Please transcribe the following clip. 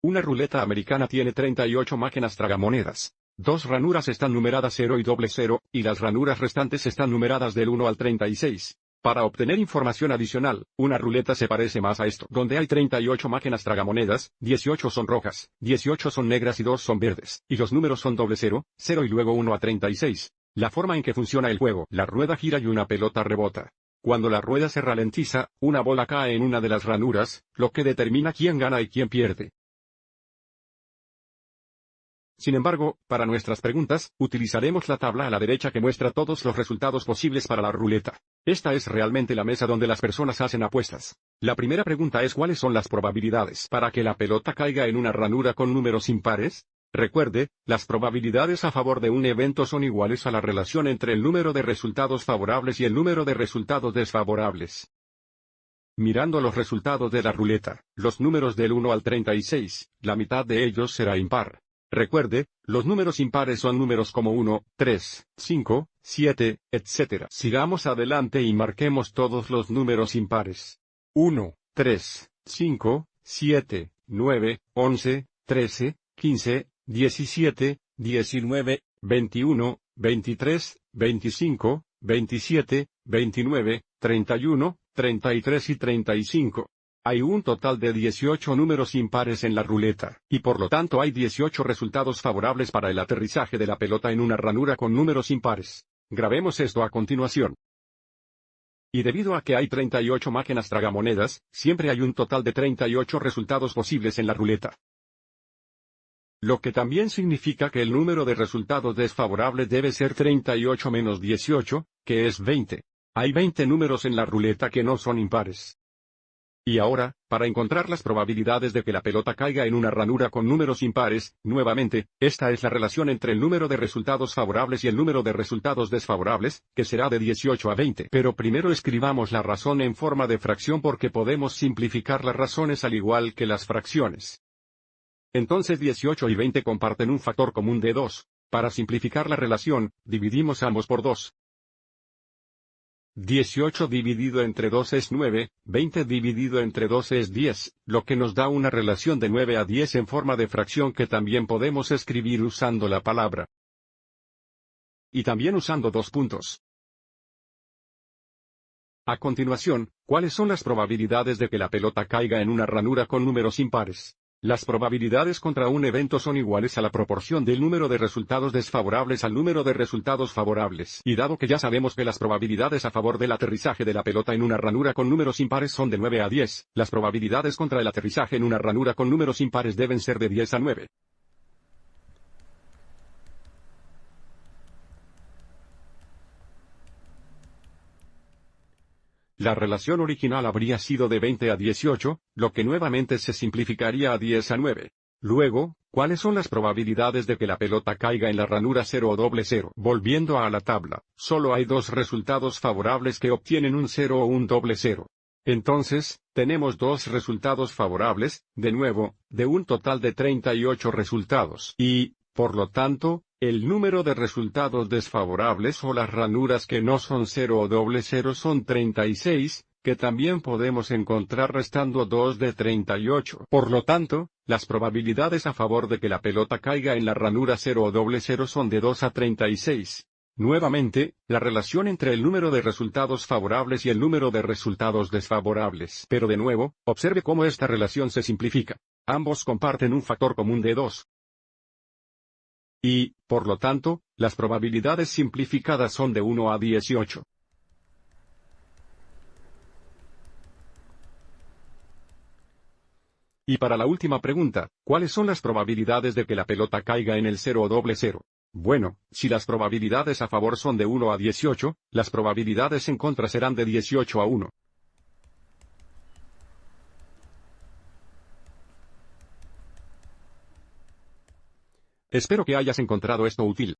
Una ruleta americana tiene 38 máquinas tragamonedas. Dos ranuras están numeradas 0 y 00, y las ranuras restantes están numeradas del 1 al 36. Para obtener información adicional, una ruleta se parece más a esto, donde hay 38 máquinas tragamonedas, 18 son rojas, 18 son negras y 2 son verdes, y los números son 00, 0 y luego 1 a 36. La forma en que funciona el juego: la rueda gira y una pelota rebota. Cuando la rueda se ralentiza, una bola cae en una de las ranuras, lo que determina quién gana y quién pierde. Sin embargo, para nuestras preguntas, utilizaremos la tabla a la derecha que muestra todos los resultados posibles para la ruleta. Esta es realmente la mesa donde las personas hacen apuestas. La primera pregunta es: ¿cuáles son las probabilidades para que la pelota caiga en una ranura con números impares? Recuerde, las probabilidades a favor de un evento son iguales a la relación entre el número de resultados favorables y el número de resultados desfavorables. Mirando los resultados de la ruleta, los números del 1 al 36, la mitad de ellos será impar. Recuerde, los números impares son números como 1, 3, 5, 7, etc. Sigamos adelante y marquemos todos los números impares. 1, 3, 5, 7, 9, 11, 13, 15, 17, 19, 21, 23, 25, 27, 29, 31, 33 y 35. Hay un total de 18 números impares en la ruleta, y por lo tanto hay 18 resultados favorables para el aterrizaje de la pelota en una ranura con números impares. Grabemos esto a continuación. Y debido a que hay 38 máquinas tragamonedas, siempre hay un total de 38 resultados posibles en la ruleta. Lo que también significa que el número de resultados desfavorables debe ser 38 menos 18, que es 20. Hay 20 números en la ruleta que no son impares. Y ahora, para encontrar las probabilidades de que la pelota caiga en una ranura con números impares, nuevamente, esta es la relación entre el número de resultados favorables y el número de resultados desfavorables, que será de 18 a 20. Pero primero escribamos la razón en forma de fracción porque podemos simplificar las razones al igual que las fracciones. Entonces 18 y 20 comparten un factor común de 2. Para simplificar la relación, dividimos ambos por 2. 18 dividido entre 2 es 9, 20 dividido entre 12 es 10, lo que nos da una relación de 9 a 10 en forma de fracción que también podemos escribir usando la palabra. Y también usando dos puntos. A continuación, ¿cuáles son las probabilidades de que la pelota caiga en una ranura con números impares? Las probabilidades contra un evento son iguales a la proporción del número de resultados desfavorables al número de resultados favorables. Y dado que ya sabemos que las probabilidades a favor del aterrizaje de la pelota en una ranura con números impares son de 9 a 10, las probabilidades contra el aterrizaje en una ranura con números impares deben ser de 10 a 9. La relación original habría sido de 20 a 18, lo que nuevamente se simplificaría a 10 a 9. Luego, ¿cuáles son las probabilidades de que la pelota caiga en la ranura 0 o 00? Volviendo a la tabla, solo hay dos resultados favorables que obtienen un 0 o un 00. Entonces, tenemos dos resultados favorables, de nuevo, de un total de 38 resultados. Y, por lo tanto, el número de resultados desfavorables o las ranuras que no son 0 o 00 son 36, que también podemos encontrar restando 2 de 38. Por lo tanto, las probabilidades a favor de que la pelota caiga en la ranura 0 o 00 son de 2 a 36. Nuevamente, la relación entre el número de resultados favorables y el número de resultados desfavorables. Pero de nuevo, observe cómo esta relación se simplifica. Ambos comparten un factor común de 2. Y, por lo tanto, las probabilidades simplificadas son de 1 a 18. Y para la última pregunta, ¿cuáles son las probabilidades de que la pelota caiga en el 0 o 00? Bueno, si las probabilidades a favor son de 1 a 18, las probabilidades en contra serán de 18 a 1. Espero que hayas encontrado esto útil.